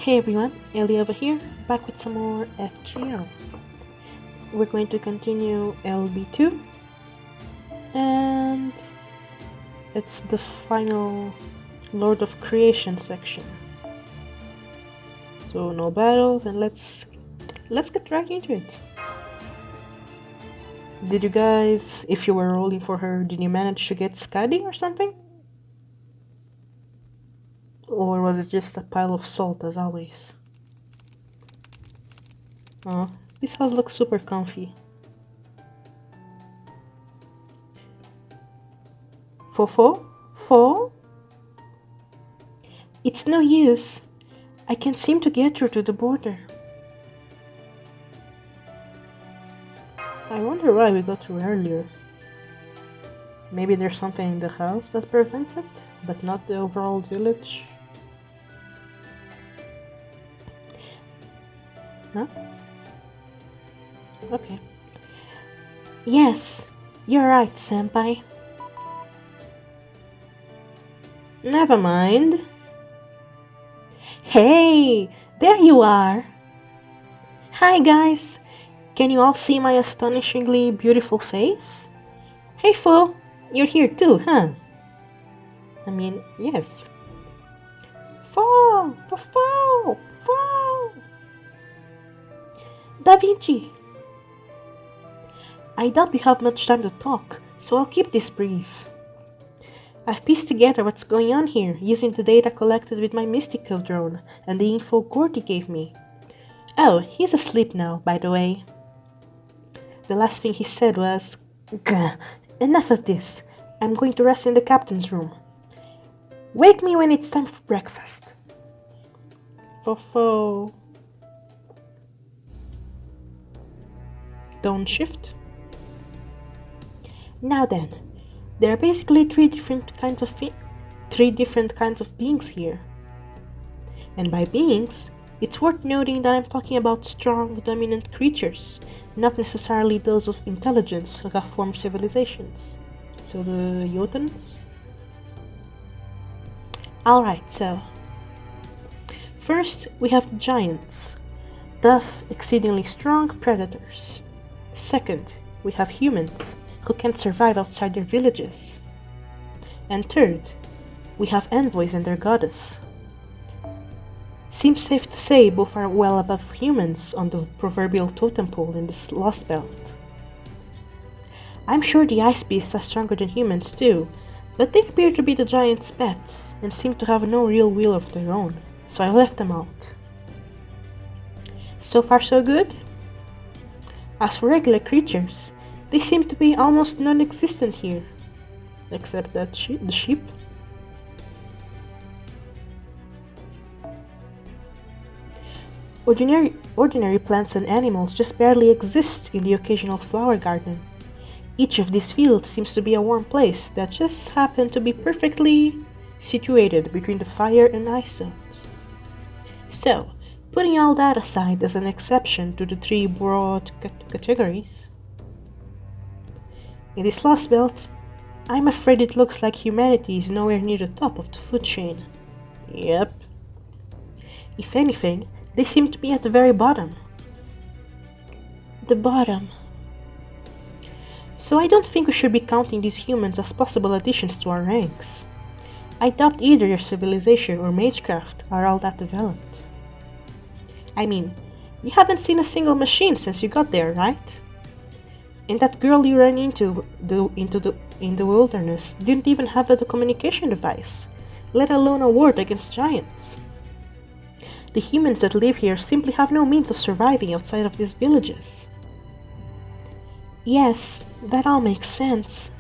Hey everyone, Ellie over here, back with some more FGO. We're going to continue LB2, and it's the final Lord of Creation section. So no battles, and let's get right into it. Did you guys, if you were rolling for her, did you manage to get Skadi or something? Or was it just a pile of salt as always? Oh, this house looks super comfy. Fofo? Fo? It's no use. I can't seem to get through to the border. I wonder why we got through earlier. Maybe there's something in the house that prevents it, but not the overall village. Huh? Okay. Yes, you're right, senpai. Never mind. Hey, there you are. Hi guys. Can you all see my astonishingly beautiful face? Hey Fo, you're here too, huh? I mean, yes. Fo! Fo! Fo! Da Vinci! I doubt we have much time to talk, so I'll keep this brief. I've pieced together what's going on here using the data collected with my Mystico drone and the info Gordy gave me. Oh, he's asleep now, by the way. The last thing he said was, "Gah, enough of this. I'm going to rest in the captain's room. Wake me when it's time for breakfast." Fofo. Don't shift. Now then, there are basically three different kinds of beings here. And by beings, it's worth noting that I'm talking about strong, dominant creatures, not necessarily those of intelligence who have formed civilizations. So the Jotuns? Alright, so first we have giants, tough, exceedingly strong predators. Second, we have humans, who can't survive outside their villages. And third, we have envoys and their goddess. Seems safe to say both are well above humans on the proverbial totem pole in this Lost Belt. I'm sure the ice beasts are stronger than humans too, but they appear to be the giants' pets and seem to have no real will of their own, so I left them out. So far so good? As for regular creatures, they seem to be almost non-existent here, except that the sheep. Ordinary plants and animals just barely exist in the occasional flower garden. Each of these fields seems to be a warm place that just happened to be perfectly situated between the fire and ice zones. So, putting all that aside as an exception to the three broad categories, in this Lost Belt, I'm afraid it looks like humanity is nowhere near the top of the food chain. Yep. If anything, they seem to be at the very bottom. The bottom. So I don't think we should be counting these humans as possible additions to our ranks. I doubt either your civilization or magecraft are all that developed. I mean, you haven't seen a single machine since you got there, right? And that girl you ran into in the wilderness didn't even have a communication device, let alone a ward against giants. The humans that live here simply have no means of surviving outside of these villages. Yes, that all makes sense.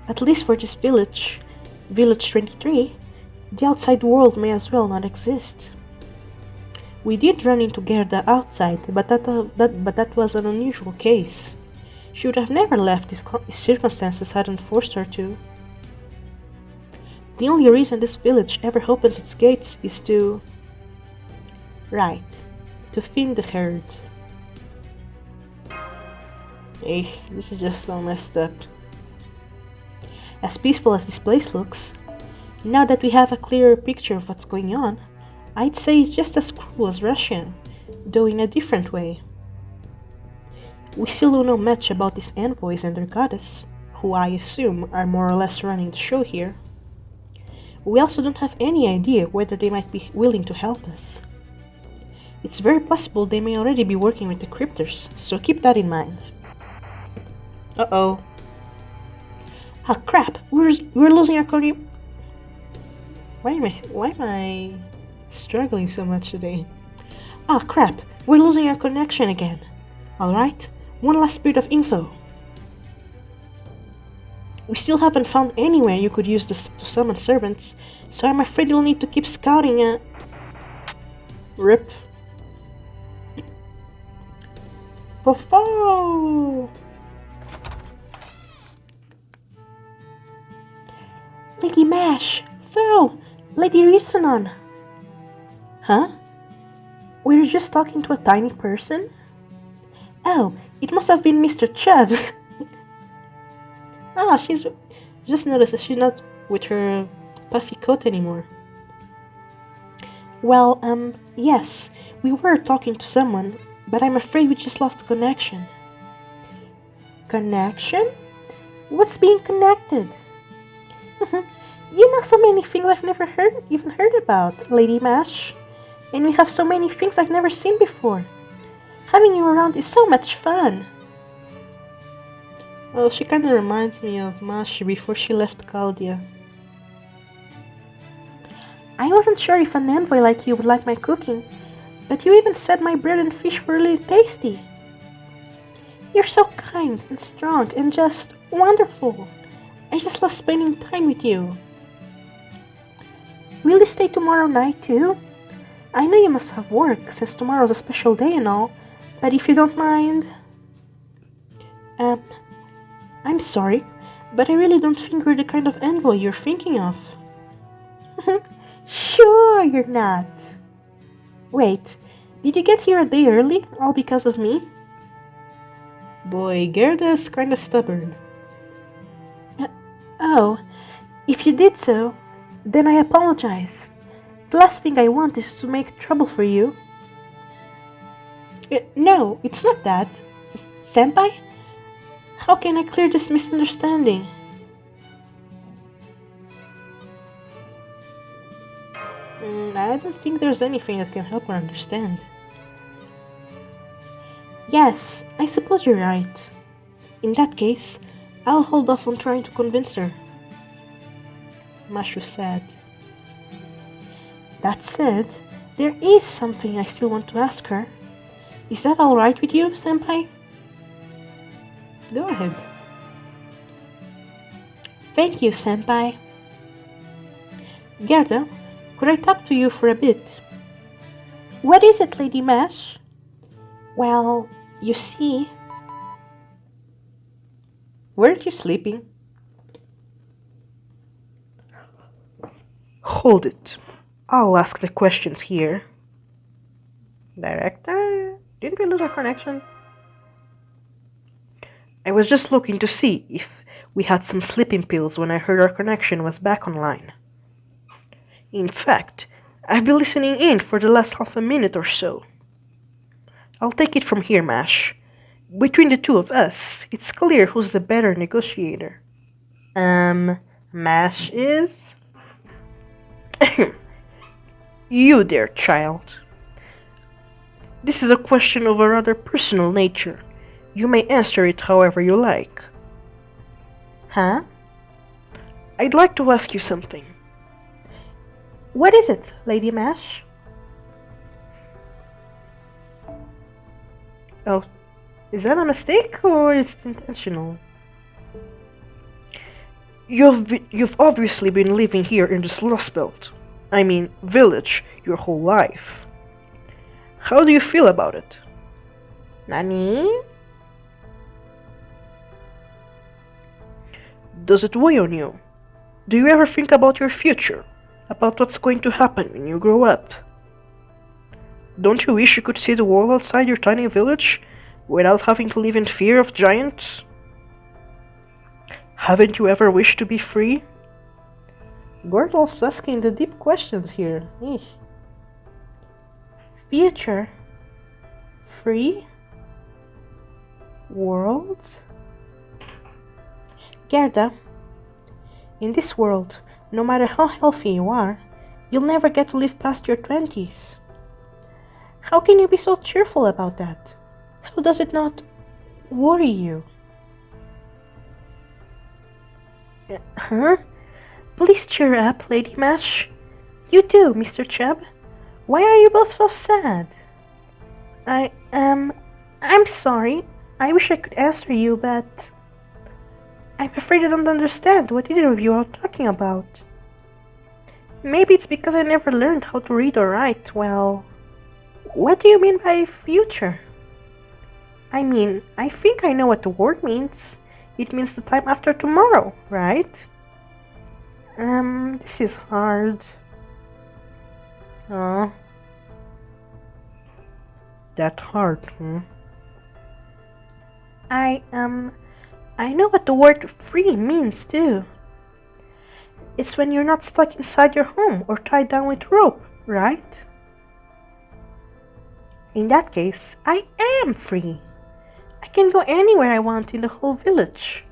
At least for this village, Village 23, the outside world may as well not exist. We did run into Gerda outside, but that was an unusual case. She would have never left if circumstances hadn't forced her to. The only reason this village ever opens its gates is to... right, to feed the herd. This is just so messed up. As peaceful as this place looks, now that we have a clearer picture of what's going on, I'd say it's just as cruel as Russian, though in a different way. We still don't know much about these envoys and their goddess, who I assume are more or less running the show here. We also don't have any idea whether they might be willing to help us. It's very possible they may already be working with the cryptors, so keep that in mind. Uh-oh. Ah, crap! We're losing our coordinate. Why am I struggling so much today? Ah, crap! We're losing our connection again. Alright, one last bit of info. We still haven't found anywhere you could use this to summon servants, so I'm afraid you'll need to keep scouting. Rip. Fofo! Lady Mash! Fo! Lady Risonon! Huh? We were just talking to a tiny person? Oh, it must have been Mr. Chubb. Ah, she's... Just noticed that she's not with her puffy coat anymore. Well, yes, we were talking to someone, but I'm afraid we just lost the connection. Connection? What's being connected? You know so many things I've never even heard about, Lady Mash. And we have so many things I've never seen before. Having you around is so much fun. Well, she kinda reminds me of Mash before she left Caldia. I wasn't sure if an envoy like you would like my cooking, but you even said my bread and fish were really tasty. You're so kind and strong and just wonderful. I just love spending time with you. Will you stay tomorrow night too? I know you must have work, since tomorrow's a special day and all, but if you don't mind... I'm sorry, but I really don't think we're the kind of envoy you're thinking of. Sure you're not. Wait, did you get here a day early, all because of me? Boy, Gerda's kinda stubborn. Oh, if you did so, then I apologize. The last thing I want is to make trouble for you. No, it's not that. Senpai? How can I clear this misunderstanding? I don't think there's anything that can help her understand. Yes, I suppose you're right. In that case, I'll hold off on trying to convince her. Mashu said. That said, there is something I still want to ask her. Is that alright with you, Senpai? Go ahead. Thank you, Senpai. Gerda, could I talk to you for a bit? What is it, Lady Mash? Well, you see... Weren't you sleeping? Hold it. I'll ask the questions here. Director? Didn't we lose our connection? I was just looking to see if we had some sleeping pills when I heard our connection was back online. In fact, I've been listening in for the last half a minute or so. I'll take it from here, Mash. Between the two of us, it's clear who's the better negotiator. Mash is? You there, child. This is a question of a rather personal nature. You may answer it however you like. Huh? I'd like to ask you something. What is it, Lady Mash? Oh, is that a mistake or is it intentional? You've obviously been living here in this Lost Belt, village, your whole life. How do you feel about it? Nani? Does it weigh on you? Do you ever think about your future? About what's going to happen when you grow up? Don't you wish you could see the world outside your tiny village without having to live in fear of giants? Haven't you ever wished to be free? Gordolf's asking the deep questions here. Eesh. future, free world. Gerda, in this world, no matter how healthy you are, you'll never get to live past your 20s. How can you be so cheerful about that? How does it not worry you? Huh? Please cheer up, Lady Mash. You too, Mr. Chubb. Why are you both so sad? I'm sorry. I wish I could answer you, but I'm afraid I don't understand what either of you are talking about. Maybe it's because I never learned how to read or write. Well, what do you mean by future? I mean, I think I know what the word means. It means the time after tomorrow, right? This is hard. Oh. That hard, huh? I know what the word free means too. It's when you're not stuck inside your home or tied down with rope, right? In that case, I am free. I can go anywhere I want in the whole village.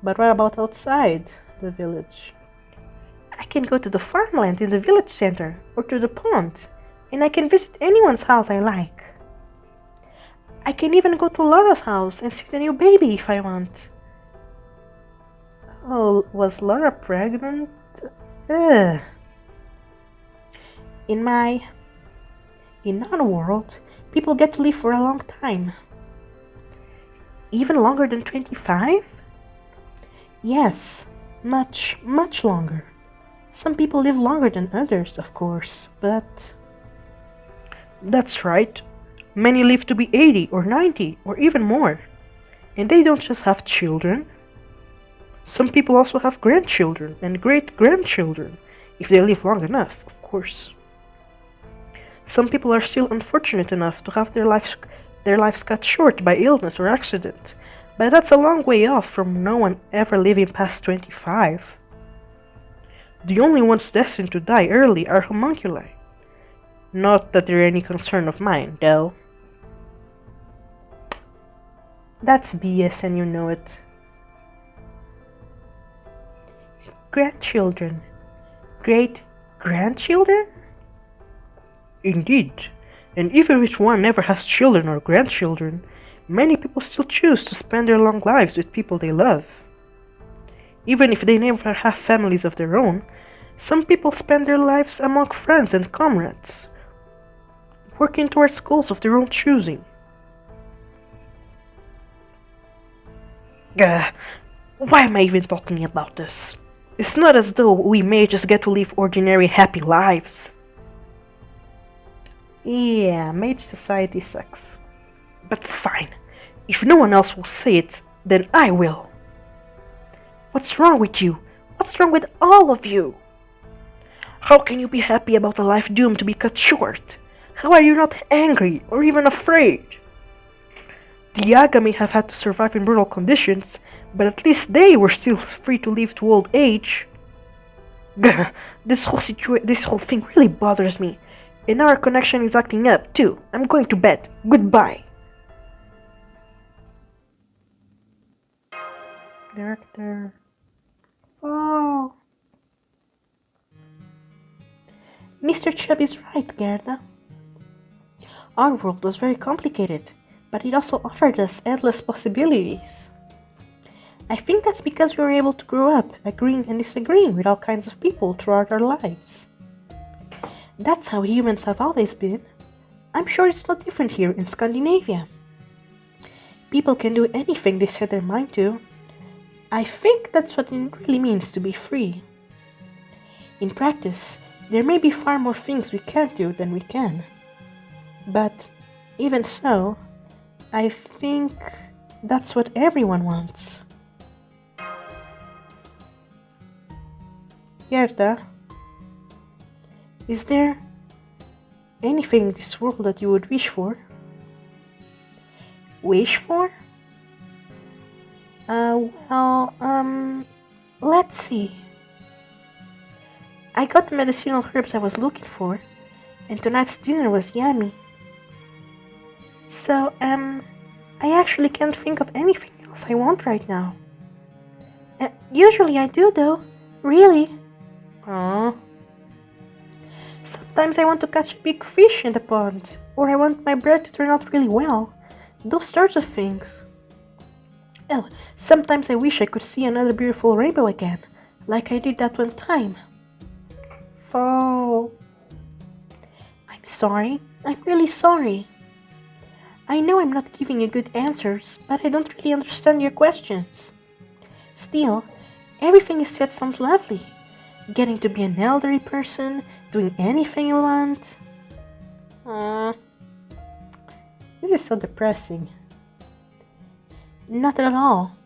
But what about outside the village? I can go to the farmland in the village center or to the pond, and I can visit anyone's house I like. I can even go to Laura's house and see the new baby if I want. Oh, was Laura pregnant? Ugh. In our world, people get to live for a long time. Even longer than 25? Yes, much, much longer. Some people live longer than others, of course, but... That's right. Many live to be 80 or 90 or even more. And they don't just have children. Some people also have grandchildren and great-grandchildren, if they live long enough, of course. Some people are still unfortunate enough to have their lives cut short by illness or accident, but that's a long way off from no one ever living past 25. The only ones destined to die early are homunculi. Not that they're any concern of mine, though. That's BS and you know it. Grandchildren. Great-grandchildren? Indeed. And even if one never has children or grandchildren, many people still choose to spend their long lives with people they love. Even if they never have families of their own, some people spend their lives among friends and comrades, working towards goals of their own choosing. Why am I even talking about this? It's not as though we may just get to live ordinary happy lives. Yeah, mage society sucks. But fine, if no one else will say it, then I will. What's wrong with you? What's wrong with all of you? How can you be happy about a life doomed to be cut short? How are you not angry or even afraid? The Yaga may have had to survive in brutal conditions, but at least they were still free to live to old age. This whole thing really bothers me. And our connection is acting up too. I'm going to bed. Goodbye. Director. Oh. Mr. Chubb is right, Gerda. Our world was very complicated, but it also offered us endless possibilities. I think that's because we were able to grow up agreeing and disagreeing with all kinds of people throughout our lives. That's how humans have always been. I'm sure it's not different here in Scandinavia. People can do anything they set their mind to. I think that's what it really means to be free. In practice, there may be far more things we can't do than we can. But even so, I think that's what everyone wants. Gerda, is there anything in this world that you would wish for? Wish for? Let's see. I got the medicinal herbs I was looking for, and tonight's dinner was yummy. So, I actually can't think of anything else I want right now. Usually I do though. Really? Aww. Sometimes I want to catch a big fish in the pond, or I want my bread to turn out really well. Those sorts of things. Oh, sometimes I wish I could see another beautiful rainbow again, like I did that one time. Fall. I'm sorry. I'm really sorry. I know I'm not giving you good answers, but I don't really understand your questions. Still, everything you said sounds lovely. Getting to be an elderly person, doing anything you want. This is so depressing. Not at all.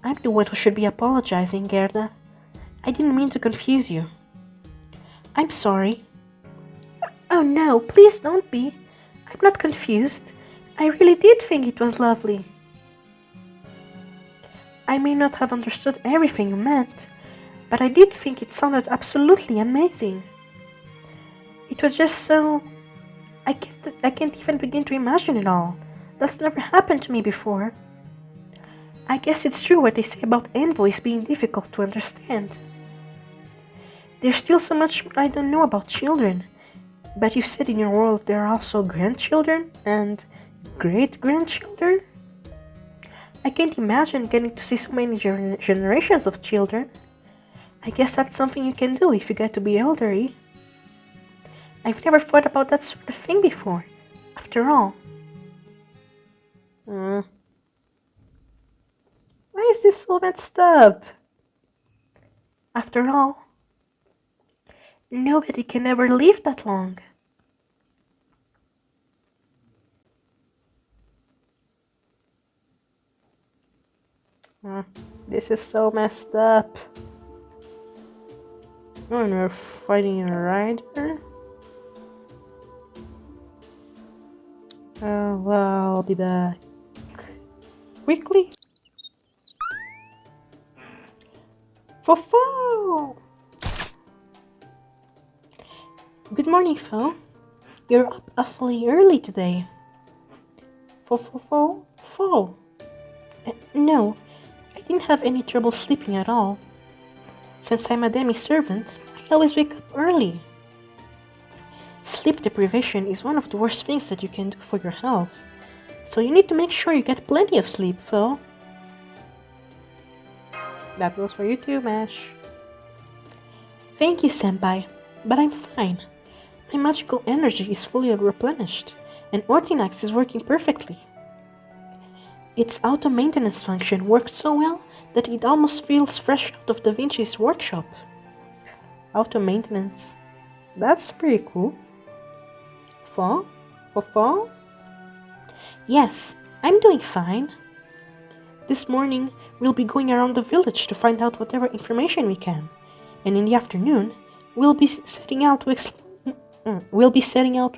I'm the one who should be apologizing, Gerda. I didn't mean to confuse you. I'm sorry. Oh no, please don't be. I'm not confused. I really did think it was lovely. I may not have understood everything you meant, but I did think it sounded absolutely amazing. It was just so... I can't even begin to imagine it all. That's never happened to me before. I guess it's true what they say about envoys being difficult to understand. There's still so much I don't know about children, but you said in your world there are also grandchildren and great-grandchildren? I can't imagine getting to see so many generations of children. I guess that's something you can do if you get to be elderly. I've never thought about that sort of thing before, after all. Why is this so messed up? After all, nobody can ever live that long. This is so messed up. Oh, and we're fighting a rider. Oh, well, I'll be back. Quickly. Fo. Good morning, Fo. You're up awfully early today. Fo. No, I didn't have any trouble sleeping at all. Since I'm a demi-servant, I always wake up early. Sleep deprivation is one of the worst things that you can do for your health, so you need to make sure you get plenty of sleep, Fo. That goes for you too, Mash. Thank you, Senpai, but I'm fine. My magical energy is fully replenished, and Ortinax is working perfectly. Its auto-maintenance function worked so well that it almost feels fresh out of Da Vinci's workshop. Auto-maintenance. That's pretty cool. Fo? Yes, I'm doing fine. This morning, we'll be going around the village to find out whatever information we can, and in the afternoon, we'll be setting out to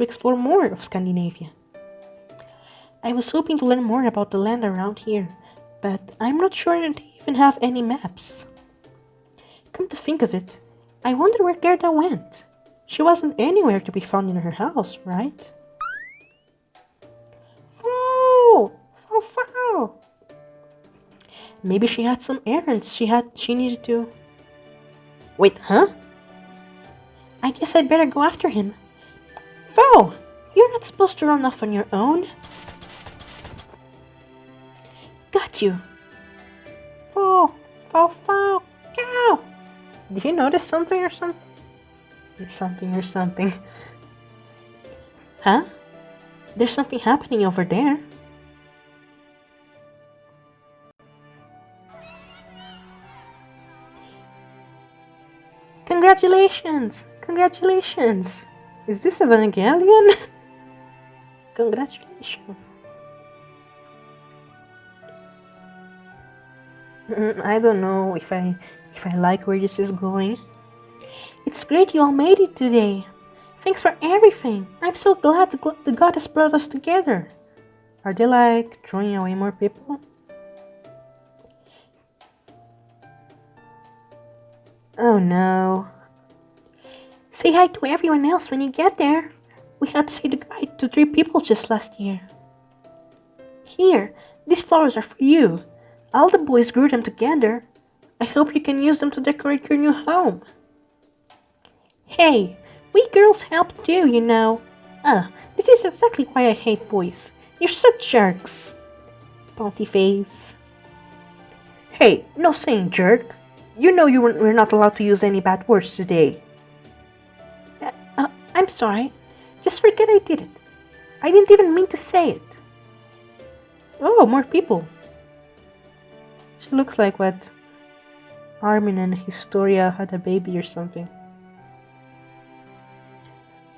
explore more of Scandinavia. I was hoping to learn more about the land around here, but I'm not sure that they even have any maps. Come to think of it, I wonder where Gerda went. She wasn't anywhere to be found in her house, right? Fo! Maybe she had some errands she needed to... Wait, huh? I guess I'd better go after him. Fo! You're not supposed to run off on your own. Got you. Fo! Cow! Did you notice something or something? Something. Huh? There's something happening over there. Congratulations! Is this Evangelion? Congratulations. I don't know if I like where this is going. It's great you all made it today. Thanks for everything. I'm so glad the goddess brought us together. Are they like throwing away more people? Oh no. Say hi to everyone else when you get there. We had to say goodbye to 3 people just last year. Here, these flowers are for you. All the boys grew them together. I hope you can use them to decorate your new home. Hey, we girls help too, you know. This is exactly why I hate boys. You're such jerks. Bounty face. Hey, no saying jerk. You know we're not allowed to use any bad words today. I'm sorry. Just forget I did it. I didn't even mean to say it. Oh, more people. She looks like what Armin and Historia had a baby or something.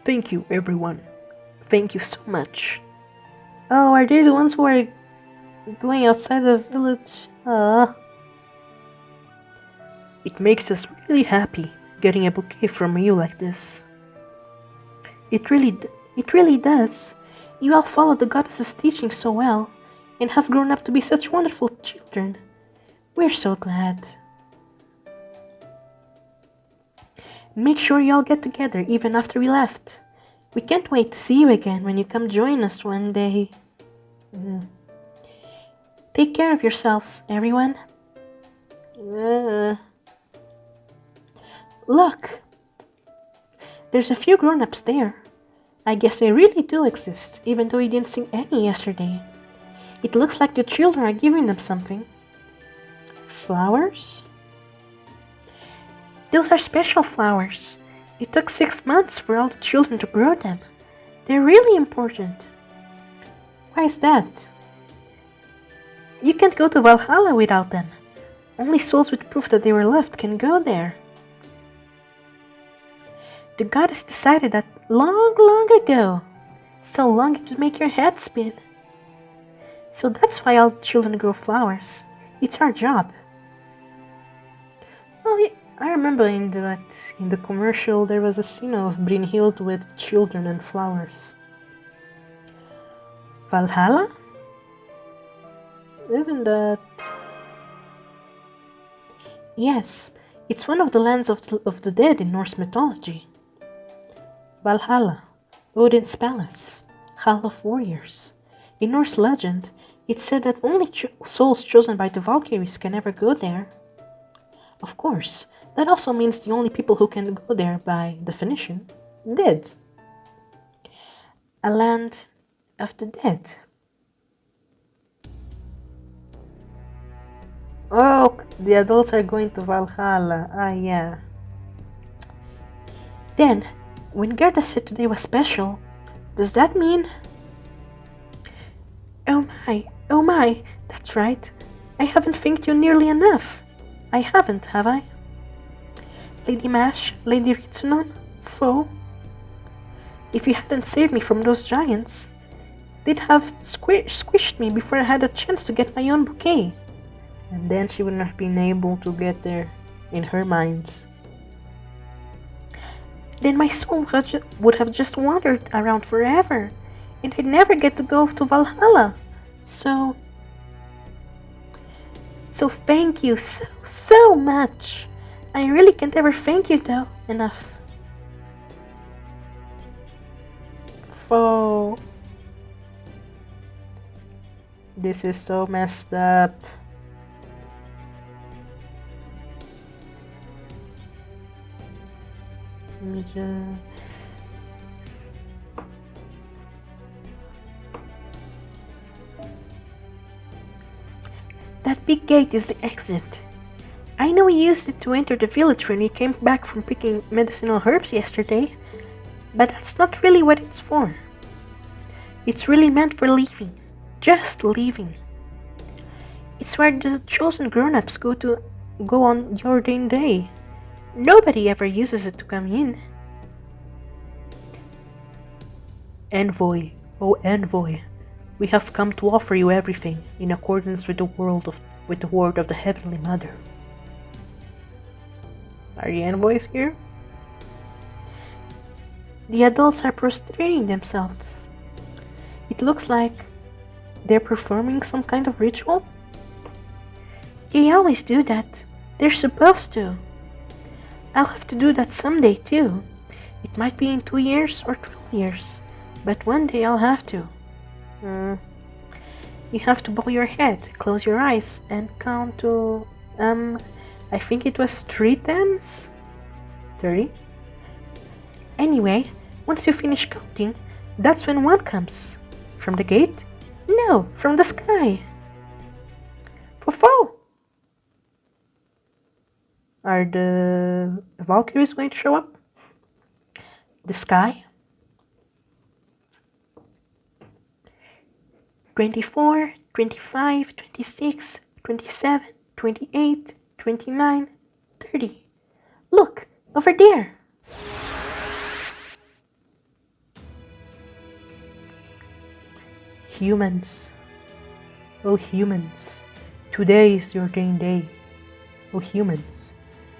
Thank you, everyone. Thank you so much. Oh, are they the ones who are going outside the village? It makes us really happy getting a bouquet from you like this. It really does. You all followed the goddess's teaching so well, and have grown up to be such wonderful children. We're so glad. Make sure you all get together even after we left. We can't wait to see you again when you come join us one day. Take care of yourselves, everyone. Look! There's a few grown-ups there. I guess they really do exist, even though you didn't see any yesterday. It looks like the children are giving them something. Flowers? Those are special flowers. It took 6 months for all the children to grow them. They're really important. Why is that? You can't go to Valhalla without them. Only souls with proof that they were loved can go there. The goddess decided that long ago. So long it would make your head spin. So that's why all children grow flowers. It's our job. Oh, yeah, I remember in the commercial there was a scene of Brynhild with children and flowers. Valhalla? Isn't that... Yes, it's one of the lands of the dead in Norse mythology. Valhalla, Odin's palace, Hall of Warriors. In Norse legend, it's said that only souls chosen by the Valkyries can ever go there. Of course, that also means the only people who can go there, by definition, dead. A land of the dead. Oh, the adults are going to Valhalla. Yeah. Then, when Gerda said today was special, does that mean... Oh my, that's right. I haven't thanked you nearly enough. I haven't, have I? Lady Mash, Lady Ritsunon, Foe. If you hadn't saved me from those giants, they'd have squished me before I had a chance to get my own bouquet. And then she wouldn't have been able to get there in her mind. Then my soul would have just wandered around forever, and I'd never get to go to Valhalla. So thank you so much. I really can't ever thank you though enough. Foe. This is so messed up. That big gate is the exit. I know we used it to enter the village when we came back from picking medicinal herbs yesterday, but that's not really what it's for. It's really meant for leaving. Just leaving. It's where the chosen grown-ups go on your ordained day. Nobody ever uses it to come in. Envoy, oh envoy, we have come to offer you everything in accordance with the word of the Heavenly Mother. Are the envoys here? The adults are prostrating themselves. It looks like they're performing some kind of ritual. They always do that. They're supposed to. I'll have to do that someday too. It might be in 2 years or 12 years, but one day I'll have to. You have to bow your head, close your eyes, and count to, I think it was 3 tens? 30? Anyway, once you finish counting, that's when one comes. From the gate? No, from the sky. Fofo! Are the Valkyries going to show up? The sky? 24, 25, 26, 27, 28, 29, 30. Look, over there! Humans, oh humans, today is the ordained day. Oh humans,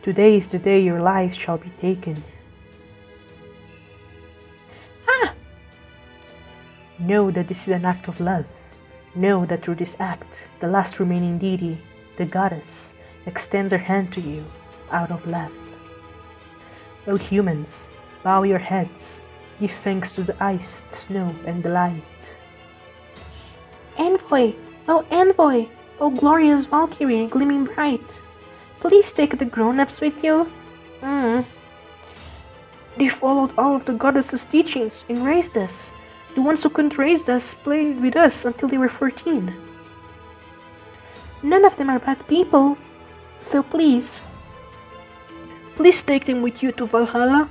today is the day your lives shall be taken. Ah! Know that this is an act of love. Know that through this act, the last remaining deity, the goddess, extends her hand to you out of love. O humans, bow your heads, give thanks to the ice, the snow, and the light. Envoy, oh glorious Valkyrie, gleaming bright, please take the grown-ups with you. They followed all of the goddess's teachings and raised us. The ones who couldn't raise us played with us until they were 14. None of them are bad people, so please take them with you to Valhalla.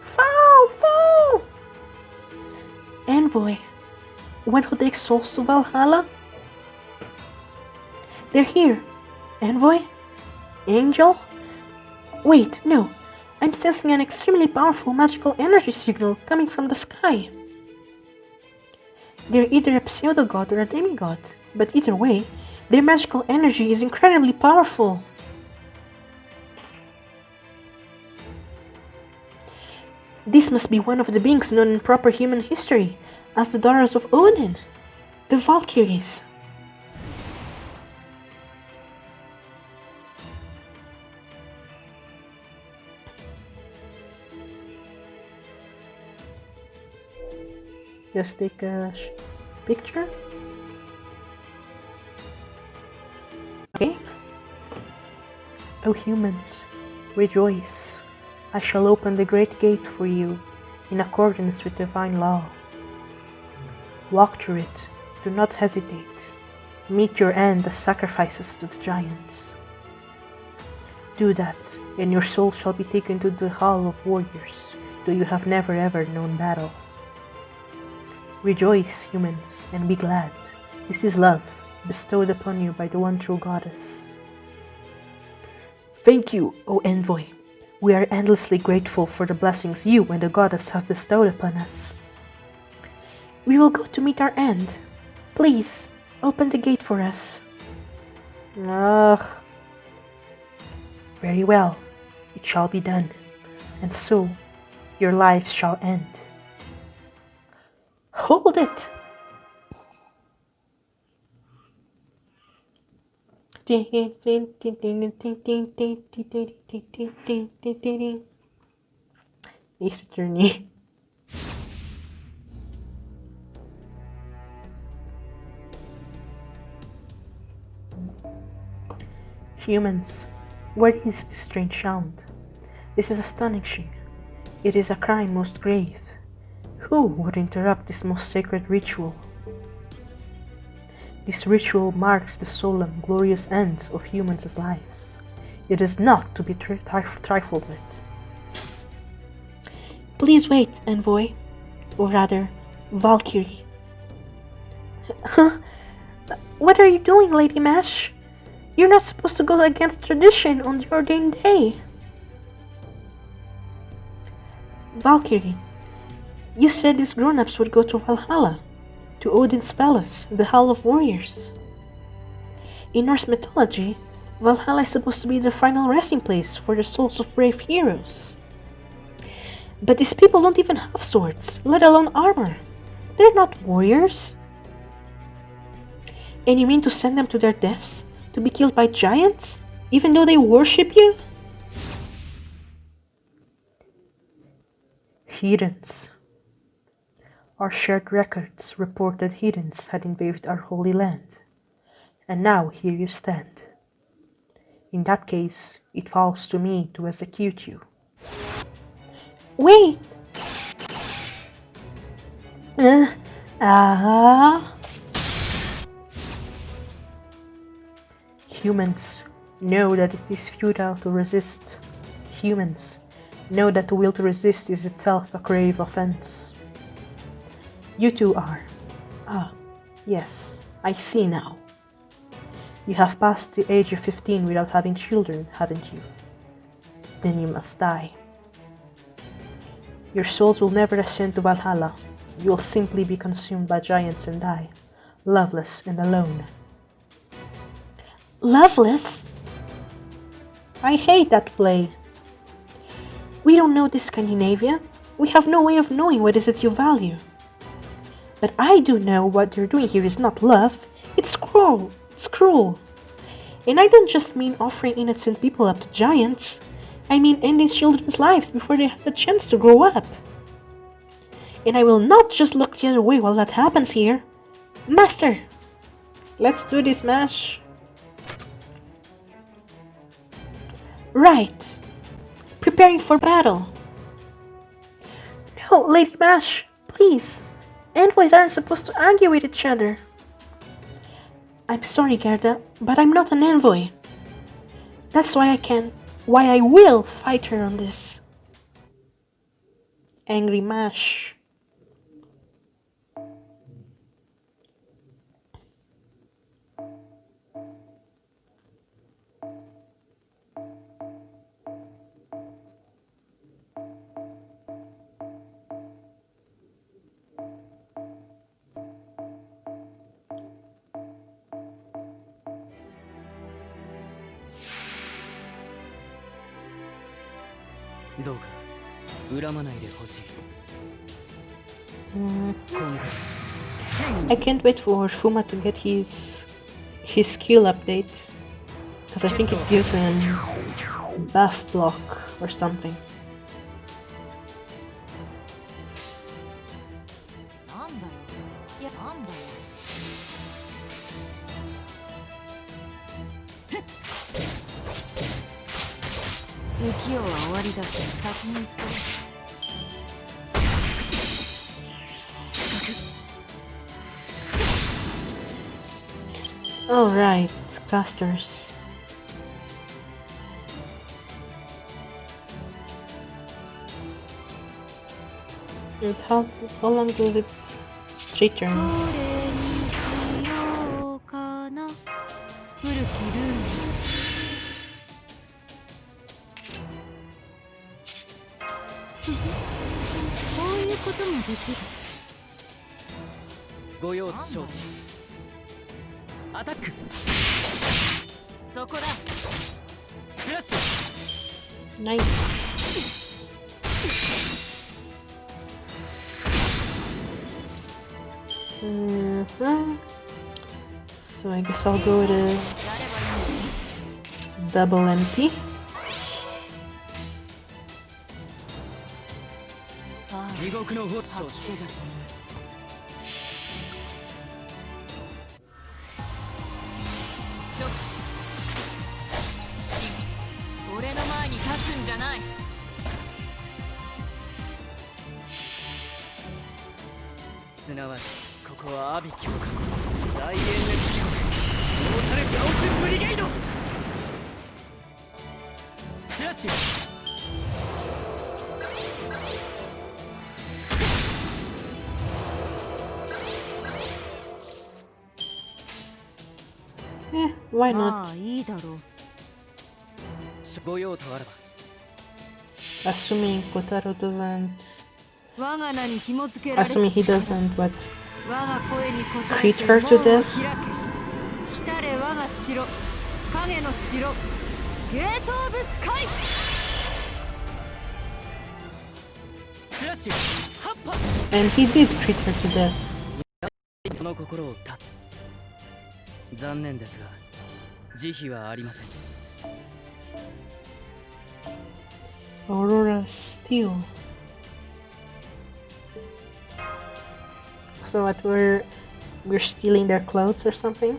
Foul! Envoy, one who takes souls to Valhalla? They're here. Envoy? Angel? Wait, no. I'm sensing an extremely powerful magical energy signal coming from the sky. They're either a pseudo-god or a demigod, but either way, their magical energy is incredibly powerful. This must be one of the beings known in proper human history as the daughters of Odin, the Valkyries. Just take a picture. Okay. O humans, rejoice. I shall open the great gate for you in accordance with divine law. Walk through it. Do not hesitate. Meet your end as sacrifices to the giants. Do that, and your soul shall be taken to the Hall of Warriors, though you have never ever known battle. Rejoice, humans, and be glad. This is love, bestowed upon you by the one true goddess. Thank you, O Envoy. We are endlessly grateful for the blessings you and the goddess have bestowed upon us. We will go to meet our end. Please, open the gate for us. Ugh. Very well, it shall be done, and so your lives shall end. Hold it! Ace Attorney. Humans, what is this strange sound? This is astonishing. It is a crime most grave. Who would interrupt this most sacred ritual? This ritual marks the solemn, glorious ends of humans' lives. It is not to be trifled with. Please wait, Envoy. Or rather, Valkyrie. Huh? What are you doing, Lady Mesh? You're not supposed to go against tradition on the ordained day. Valkyrie, you said these grown-ups would go to Valhalla, to Odin's palace, the Hall of Warriors. In Norse mythology, Valhalla is supposed to be the final resting place for the souls of brave heroes. But these people don't even have swords, let alone armor. They're not warriors. And you mean to send them to their deaths, to be killed by giants, even though they worship you? Heathens. Our shared records report that heathens had invaded our holy land, and now here you stand. In that case, it falls to me to execute you. Wait! Humans know that it is futile to resist. Humans know that the will to resist is itself a grave offense. You two are. Yes, I see now. You have passed the age of 15 without having children, haven't you? Then you must die. Your souls will never ascend to Valhalla. You will simply be consumed by giants and die, loveless and alone. Loveless? I hate that play. We don't know this Scandinavia. We have no way of knowing what is it you value. But I do know what you're doing here is not love. It's cruel. It's cruel. And I don't just mean offering innocent people up to giants. I mean ending children's lives before they have the chance to grow up. And I will not just look the other way while that happens here. Master! Let's do this, Mash. Right. Preparing for battle. No, Lady Mash, please. Envoys aren't supposed to argue with each other. I'm sorry, Gerda, but I'm not an envoy. That's why I will fight her on this. Angry Mash. I can't wait for Fuma to get his skill update, because I think it gives him buff block or something. Alright, casters. And how long does it? 3 turns. Nice. So I guess I'll go to double MP. Why not? Assuming Kotaro doesn't... Assuming he doesn't, what? Treat her to death? And he did treat her to death. Aurora Steel. So what, we're stealing their clothes or something?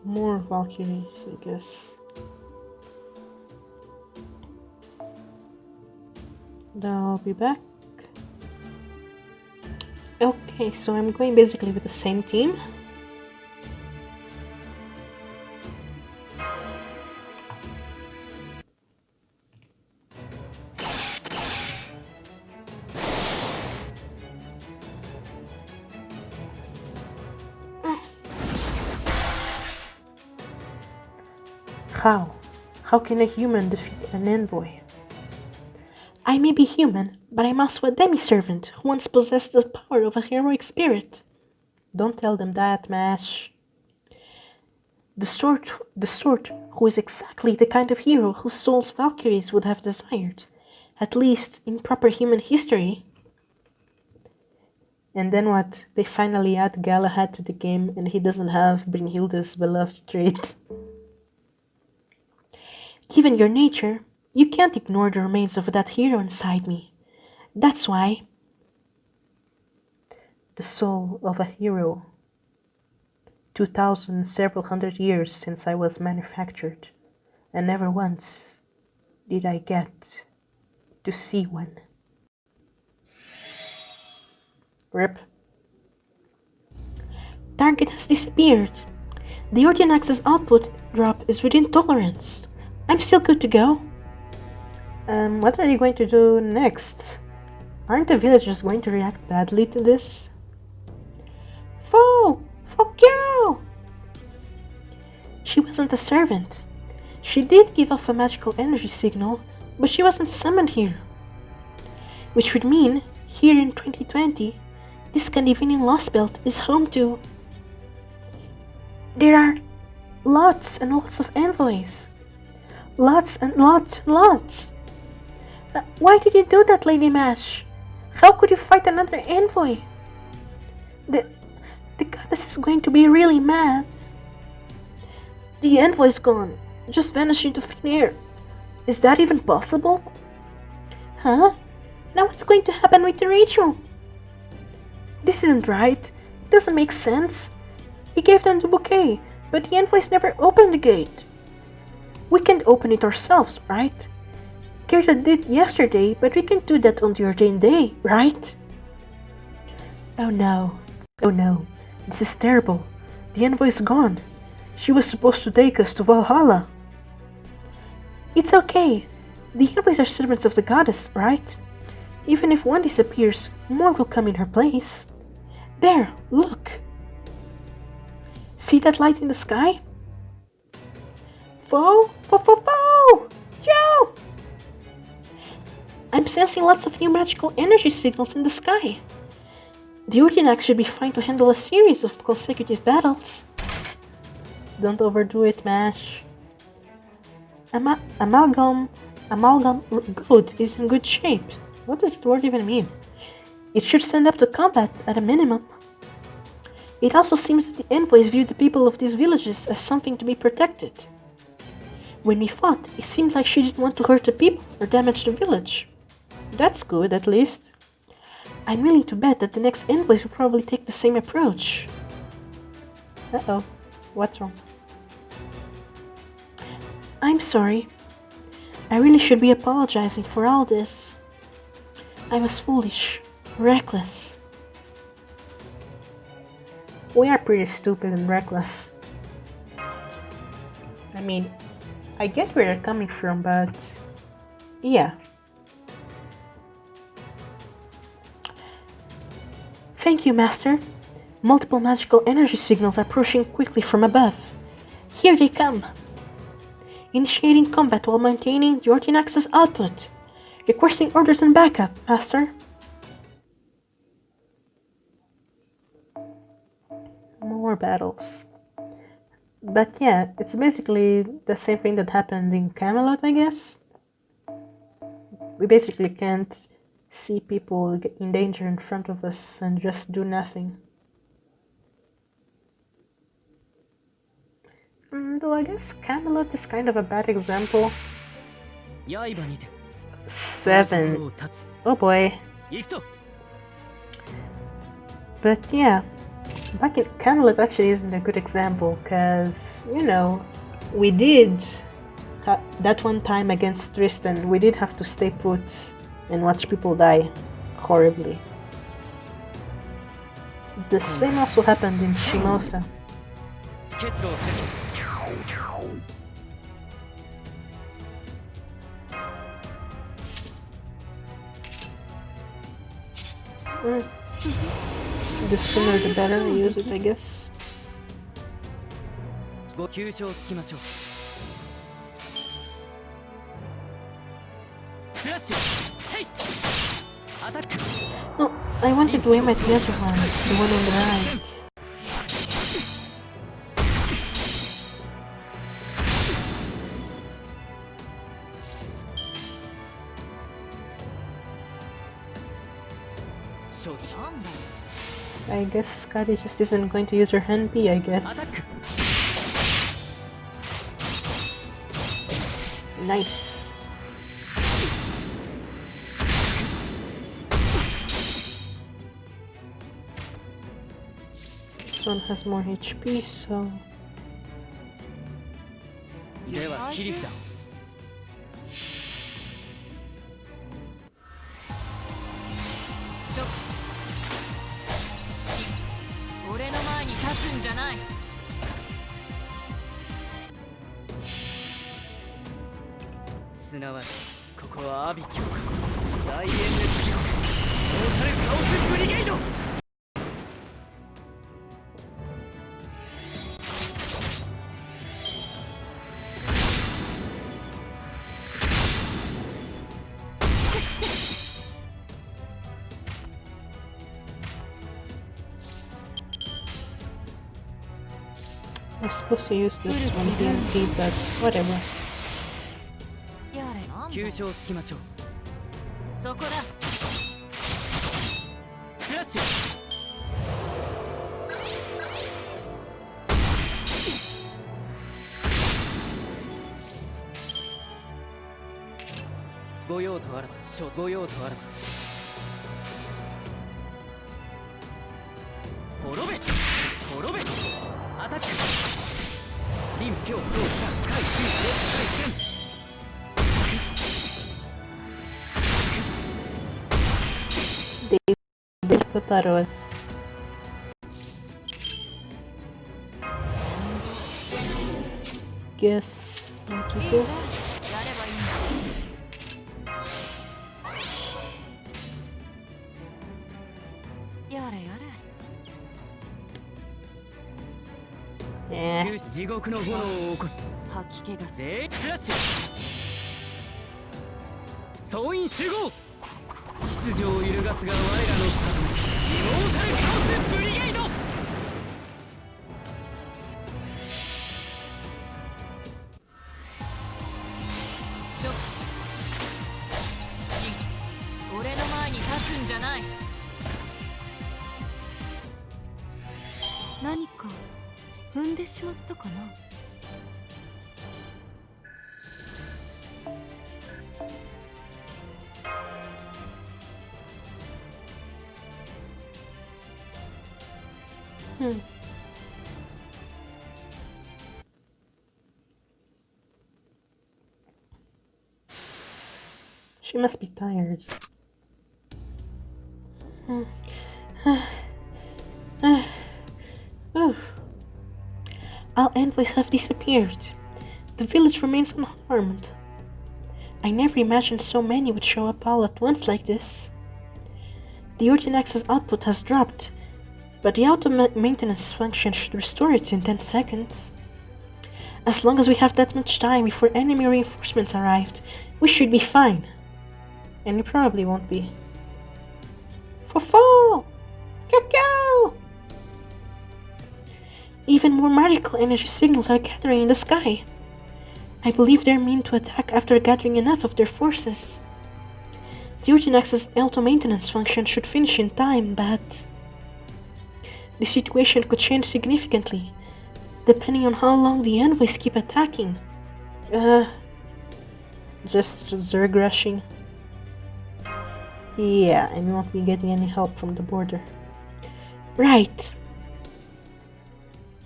More Valkyries, I guess. I'll be back. Okay, so I'm going basically with the same team. How? How can a human defeat an envoy? I may be human, but I'm also a demi-servant who once possessed the power of a heroic spirit. Don't tell them that, Mash. The sort who is exactly the kind of hero whose souls Valkyries would have desired, at least in proper human history. And then what? They finally add Galahad to the game and he doesn't have Brynhilde's beloved trait. Given your nature, you can't ignore the remains of that hero inside me. That's why. The soul of a hero. 2,000 several hundred years since I was manufactured, and never once did I get to see one. Rip. Target has disappeared. The Ordinax's output drop is within tolerance. I'm still good to go. What are you going to do next? Aren't the villagers going to react badly to this? Foe! Fuck you! She wasn't a servant. She did give off a magical energy signal, but she wasn't summoned here. Which would mean, here in 2020, this Scandinavian Lost Belt is home to... There are lots and lots of envoys. Lots and lots and lots. Why did you do that, Lady Mash? How could you fight another envoy? The goddess is going to be really mad. The envoy's gone. Just vanished into thin air. Is that even possible? Huh? Now what's going to happen with the ritual? This isn't right. It doesn't make sense. We gave them the bouquet, but the envoys never opened the gate. We can't open it ourselves, right? Gerda did yesterday, but we can't do that on the ordained day, right? Oh no. Oh no. This is terrible. The envoy's gone. She was supposed to take us to Valhalla. It's okay. The envoys are servants of the goddess, right? Even if one disappears, more will come in her place. There, look. See that light in the sky? Foe! Foe! Foe! Foe! Yo! I'm sensing lots of new magical energy signals in the sky. The Ordinax should be fine to handle a series of consecutive battles. Don't overdo it, Mash. Amalgam good is in good shape. What does the word even mean? It should stand up to combat at a minimum. It also seems that the envoys viewed the people of these villages as something to be protected. When we fought, it seemed like she didn't want to hurt the people or damage the village. That's good, at least. I'm willing to bet that the next envoys will probably take the same approach. Uh-oh. What's wrong? I'm sorry. I really should be apologizing for all this. I was foolish, reckless. We are pretty stupid and reckless. I mean, I get where they're coming from, but... yeah. Thank you, Master. Multiple magical energy signals are pushing quickly from above. Here they come. Initiating combat while maintaining the Ordinax's output. Requesting orders and backup, Master. More battles. But yeah, it's basically the same thing that happened in Camelot, I guess. We basically can't see people in danger in front of us and just do nothing. Though I guess Camelot is kind of a bad example. 刃にて 7. を立つ Oh boy. 行くぞ But yeah, back in Camelot actually isn't a good example, because, you know, we did that one time against Tristan, we did have to stay put and watch people die horribly. The same also happened in Shimosa. 結露を開き The sooner the better I use it, I guess. ご急所をつきましょうフラッシュヘイアタック No, I wanted to aim at the other one, the one on the right. I guess Scotty just isn't going to use her hand B, I guess. Nice. This one has more HP, so... では切り札 俺の前に立つんじゃないすなわちここはアビ教大演熱記録トータルカオスブリゲード I'm supposed to use this one DMP, but whatever. 急所をつきましょうそこだフラッシュご用とあらばご用とあらば滅べ滅べアタック臨氷同下回避列回戦 Kotaro. Guess I'll do this. Yeah. 地獄の炎を起こす吐き気がするフラッシュ総員集合秩序を揺るがすが我らのイモータルカオスブリゲード直視真俺の前に立つんじゃない何か踏んでしまったかなShe must be tired. All envoys have disappeared. The village remains unharmed. I never imagined so many would show up all at once like this. The Urginax's output has dropped, but the auto-maintenance function should restore it in 10 seconds. As long as we have that much time before enemy reinforcements arrived, we should be fine. And we probably won't be. Fofo! Cacao! Even more magical energy signals are gathering in the sky. I believe they're meant to attack after gathering enough of their forces. The Urginax's auto-maintenance function should finish in time, but... the situation could change significantly depending on how long the envoys keep attacking. Just Zerg rushing. Yeah, and we won't be getting any help from the border. Right.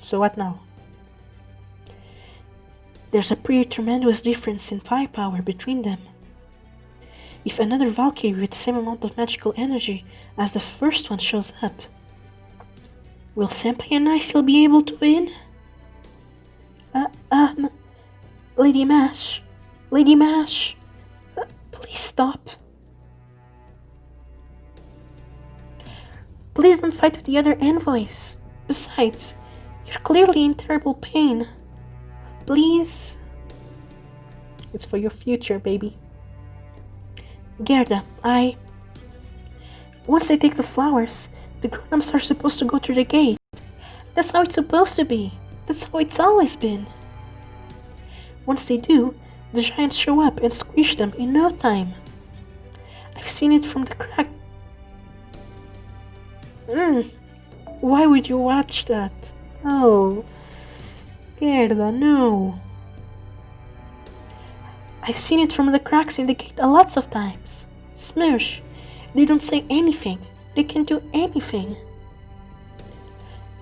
So what now? There's a pretty tremendous difference in firepower between them. If another Valkyrie with the same amount of magical energy as the first one shows up, will Senpai and I still be able to win? Lady Mash, please stop. Please don't fight with the other envoys. Besides, you're clearly in terrible pain. Please. It's for your future, baby. Gerda, Once they take the flowers, the grown-ups are supposed to go through the gate. That's how it's supposed to be. That's how it's always been. Once they do, the giants show up and squish them in no time. I've seen it from the crack. Why would you watch that? Oh, Gerda, no. I've seen it from the cracks in the gate lots of times. Smush. They don't say anything. They can't do anything.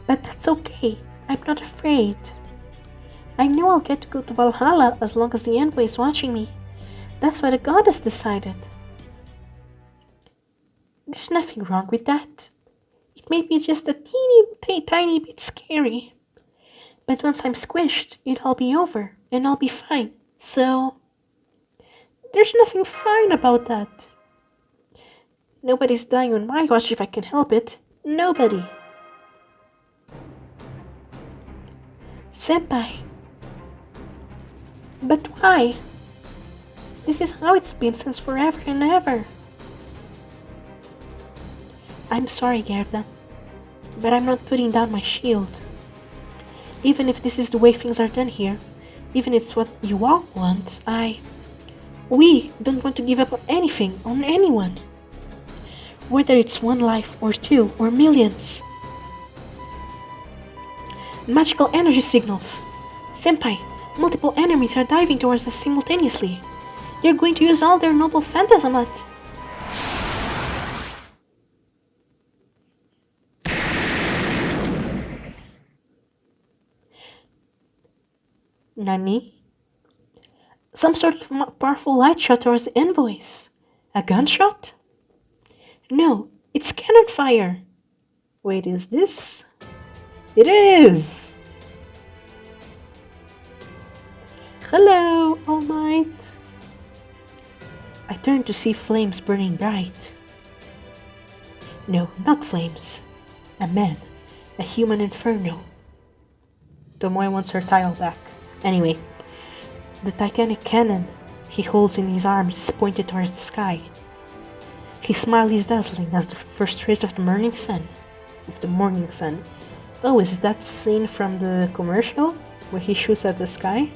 But that's okay. I'm not afraid. I know I'll get to go to Valhalla as long as the envoy is watching me. That's what the goddess decided. There's nothing wrong with that. It may be just a tiny bit scary. But once I'm squished, it'll be over, and I'll be fine. So, there's nothing fine about that. Nobody's dying on my watch if I can help it. Nobody. Senpai. But why? This is how it's been since forever and ever. I'm sorry, Gerda, but I'm not putting down my shield. Even if this is the way things are done here, even if it's what you all want, we don't want to give up on anything, on anyone. Whether it's one life, or two, or millions. Magical energy signals. Senpai, multiple enemies are diving towards us simultaneously. They're going to use all their noble phantasmat. Nani? Some sort of powerful light shot towards the envoys. A gunshot? No, it's cannon fire. Wait, is this? It is! Hello, All Might. I turned to see flames burning bright. No, not flames. A man. A human inferno. Tomoe wants her title back. Anyway, the titanic cannon he holds in his arms is pointed towards the sky. His smile is dazzling as the first rays of the morning sun. Oh, is that scene from the commercial where he shoots at the sky?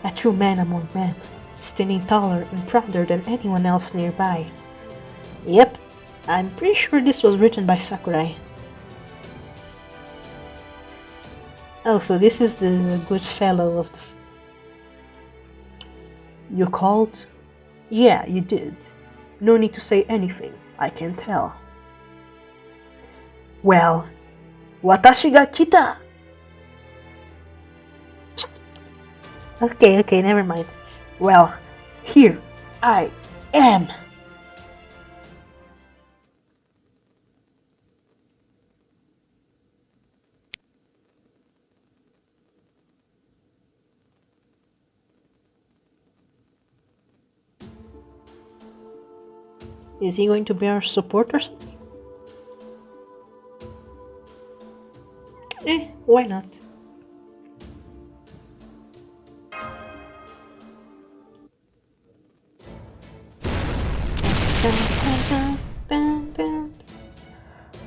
A true man among men, standing taller and prouder than anyone else nearby. Yep, I'm pretty sure this was written by Sakurai. Oh, so this is the good fellow of the... You called? Yeah, you did. No need to say anything, I can tell. Well, watashi ga kita! Okay, never mind. Well, here I am! Is he going to be our support or something? Why not?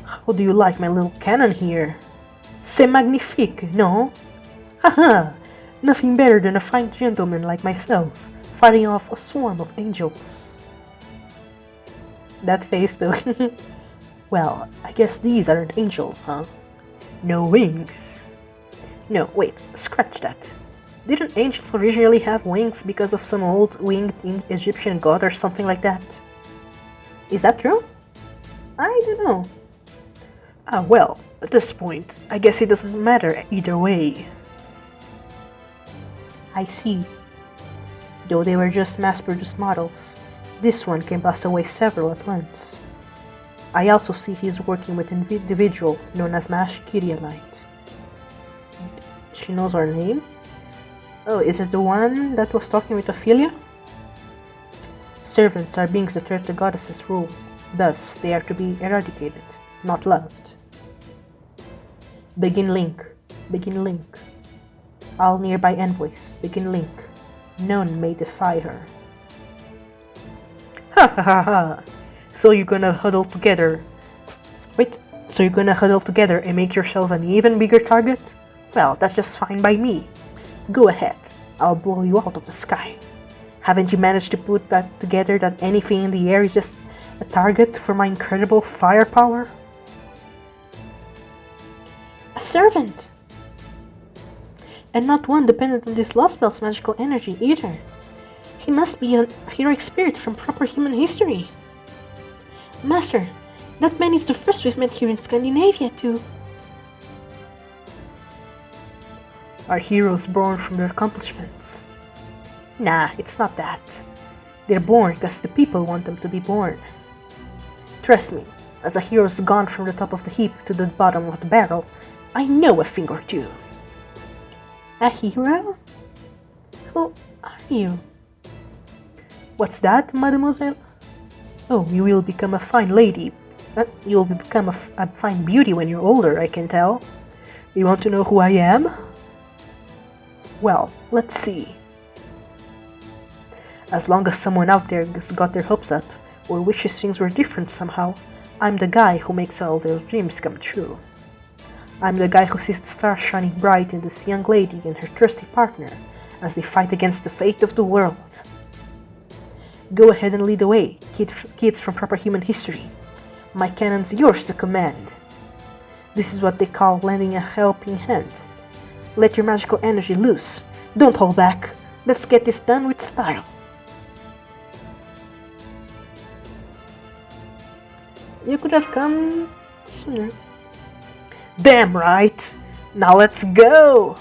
How do you like my little cannon here? C'est magnifique, no? Haha! Nothing better than a fine gentleman like myself fighting off a swarm of angels. That face though. Well, I guess these aren't angels, huh? No wings. No, wait, scratch that. Didn't angels originally have wings because of some old winged Egyptian god or something like that? Is that true? I don't know. Ah, well, at this point, I guess it doesn't matter either way. I see. Though they were just mass-produced models, this one can bust away several at once. I also see he's working with an individual known as Mash Kiryamite. She knows our name? Oh, is it the one that was talking with Ophelia? Servants are beings that serve the goddess's rule. Thus, they are to be eradicated, not loved. Begin link. Begin link. All nearby envoys. Begin link. None may defy her. Ha ha ha ha! So you're gonna huddle together. Wait, so you're gonna huddle together and make yourselves an even bigger target? Well, that's just fine by me. Go ahead, I'll blow you out of the sky. Haven't you managed to put that together that anything in the air is just a target for my incredible firepower? A servant! And not one dependent on this Lost Spell's magical energy either. He must be a heroic spirit from proper human history. Master, that man is the first we've met here in Scandinavia too. Are heroes born from their accomplishments? Nah, it's not that. They're born because the people want them to be born. Trust me, as a hero's gone from the top of the heap to the bottom of the barrel, I know a thing or two. A hero? Who are you? What's that, mademoiselle? Oh, you will become a fine lady. You'll become a fine beauty when you're older, I can tell. You want to know who I am? Well, let's see. As long as someone out there has got their hopes up, or wishes things were different somehow, I'm the guy who makes all their dreams come true. I'm the guy who sees the stars shining bright in this young lady and her trusty partner as they fight against the fate of the world. Go ahead and lead the way, kids from proper human history. My cannon's yours to command. This is what they call lending a helping hand. Let your magical energy loose. Don't hold back. Let's get this done with style. You could have come sooner. Damn right! Now let's go!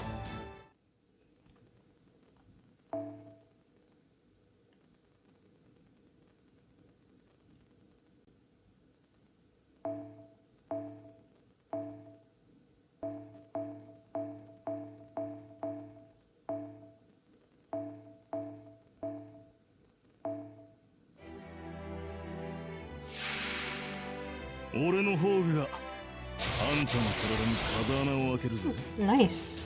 Nice.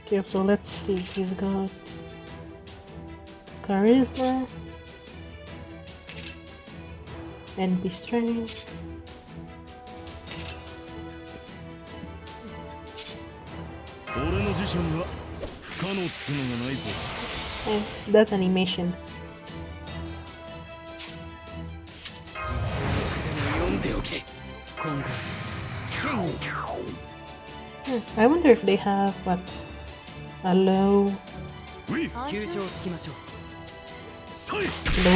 Okay, so let's see. He's got charisma and be strength. And that animation. I wonder if they have what, a low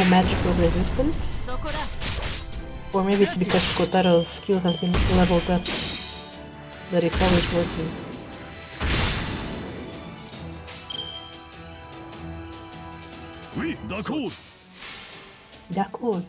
magical resistance, or maybe it's because Kotaro's skill has been leveled up that it's always working. D'accord.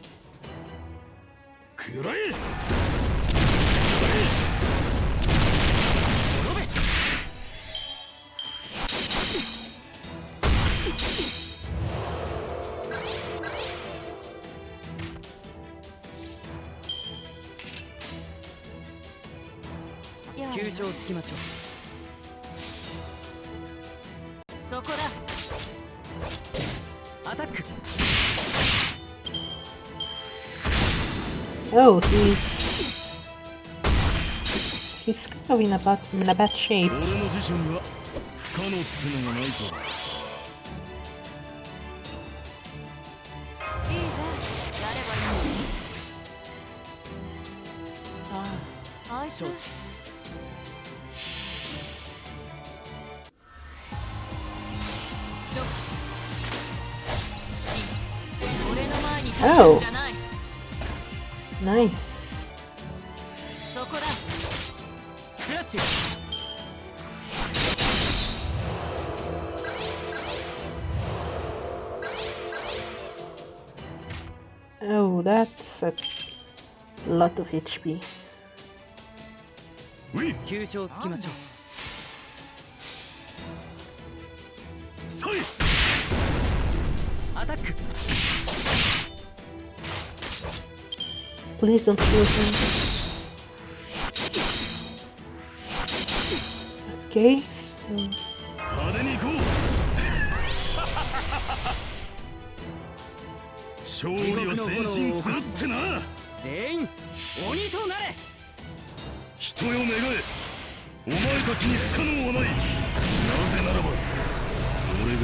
Oh, he's kind of in a bad shape. Oh, nice. そこだスラッシュ Oh, that's a lot of HP. 急所をつきましょう アタック Please don't kill him. Okay, so 派手に行こう勝利を前進するってな全員鬼となれ 人よ願えお前たちに不可能はないなぜならば俺がいる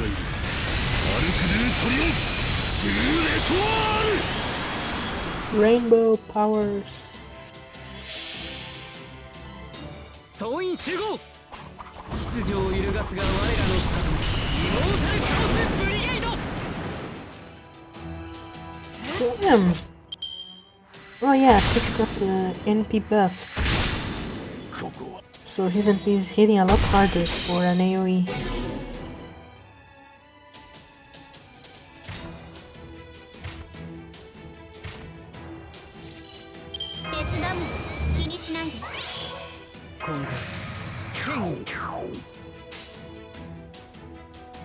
アルク・ドゥ・トリオンドゥ・レトワール Rainbow powers. 総員集合秩序を揺るがすが我らのイモータルカオスブリゲイド Damn. Oh yeah, he's got NP buffs. ここは So his NP is hitting a lot harder for an AoE. 手伝うの気にしないで今後試験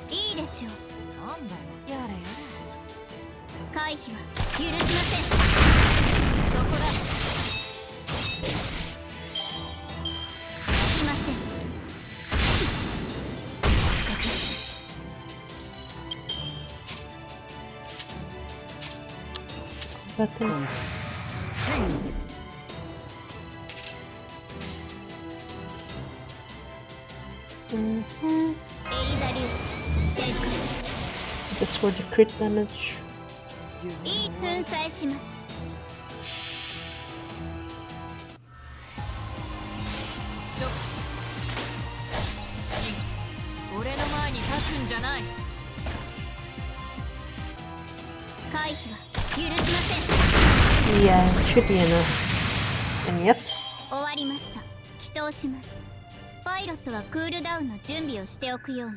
いいでしょうなんだよやれやれ回避は許しませんそこだしません Button. 試験 Mhm. エリザ粒子展開 That's for the crit damage. いい粉砕します直視俺の前に立つんじゃない回避は許しません Yeah, it should be enough. And yep. 終わりました祈祷しますパイロットはクールダウンの準備をしておくように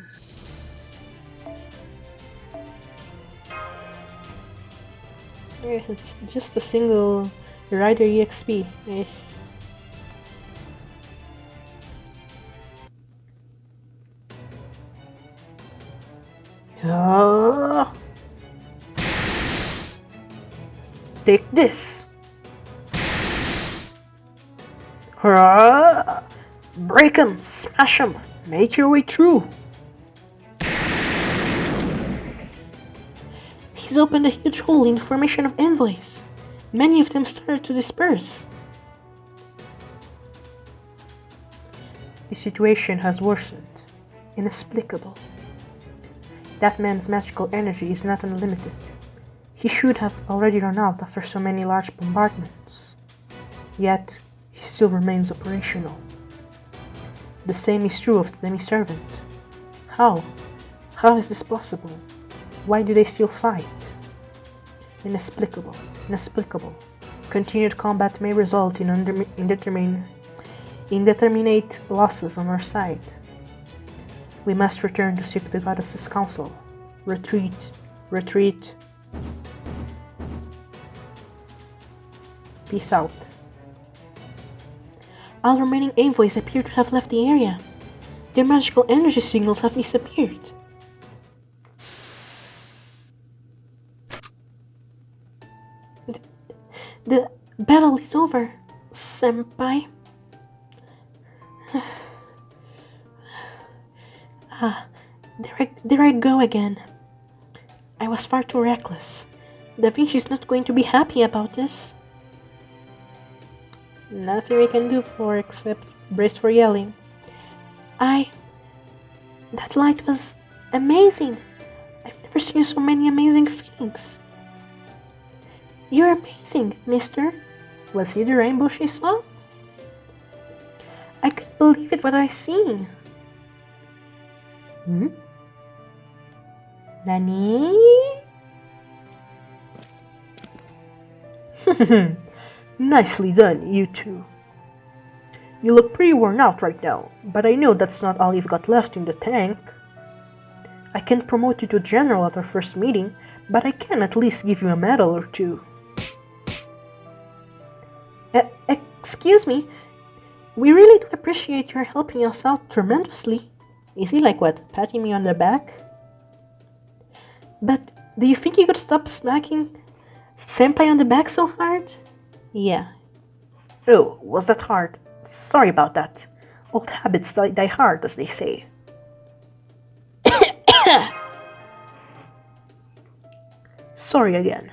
Yeah, just a single rider EXP. Eh. Ah. Take this. Hurrah! Break 'em, smash 'em, make your way through. He's opened a huge hole in the formation of envoys. Many of them started to disperse. The situation has worsened. Inexplicable. That man's magical energy is not unlimited. He should have already run out after so many large bombardments. Yet, he still remains operational. The same is true of the demi-servant. How? How is this possible? Why do they still fight? Inexplicable. Inexplicable. Continued combat may result in indeterminate losses on our side. We must return to seek the goddess's counsel. Retreat. Retreat. Peace out. All remaining envoys appear to have left the area. Their magical energy signals have disappeared. The battle is over, senpai. There I go again. I was far too reckless. Da Vinci's not going to be happy about this. Nothing we can do for except brace for yelling. That light was amazing. I've never seen so many amazing things. You're amazing, mister. Was he the rainbow she saw? I couldn't believe it what I seen. Nani? Nicely done, you two. You look pretty worn out right now, but I know that's not all you've got left in the tank. I can't promote you to general at our first meeting, but I can at least give you a medal or two. Excuse me, we really do appreciate your helping us out tremendously. Is he like what, patting me on the back? But do you think you could stop smacking Senpai on the back so hard? Yeah. Oh, was that hard? Sorry about that. Old habits die hard, as they say. Sorry again.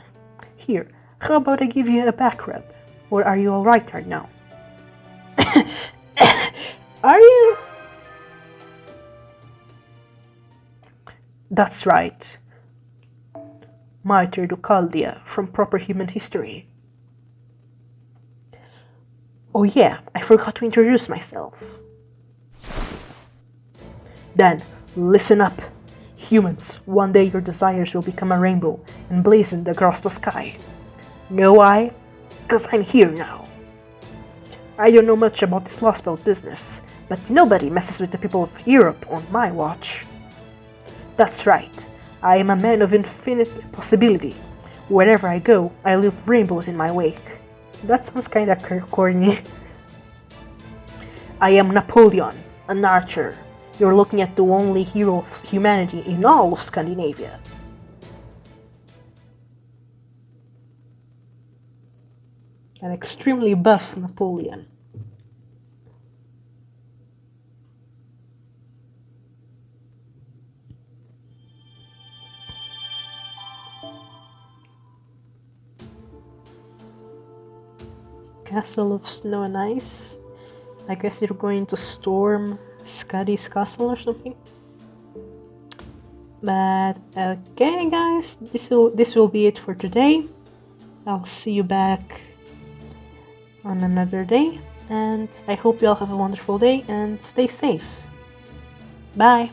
Here, how about I give you a back rub? Or are you alright right now? Are you? That's right. Mater Ducaldia from Proper Human History. Oh yeah, I forgot to introduce myself. Then, listen up. Humans, one day your desires will become a rainbow emblazoned across the sky. Know why? Because I'm here now. I don't know much about this Lost Belt business, but nobody messes with the people of Europe on my watch. That's right, I am a man of infinite possibility. Wherever I go, I leave rainbows in my wake. That sounds kinda corny. I am Napoleon, an archer. You're looking at the only hero of humanity in all of Scandinavia. An extremely buff Napoleon. Castle of Snow and Ice. I guess you're going to storm Scuddy's castle or something. But okay, guys, this will be it for today. I'll see you back on another day, and I hope you all have a wonderful day and stay safe. Bye.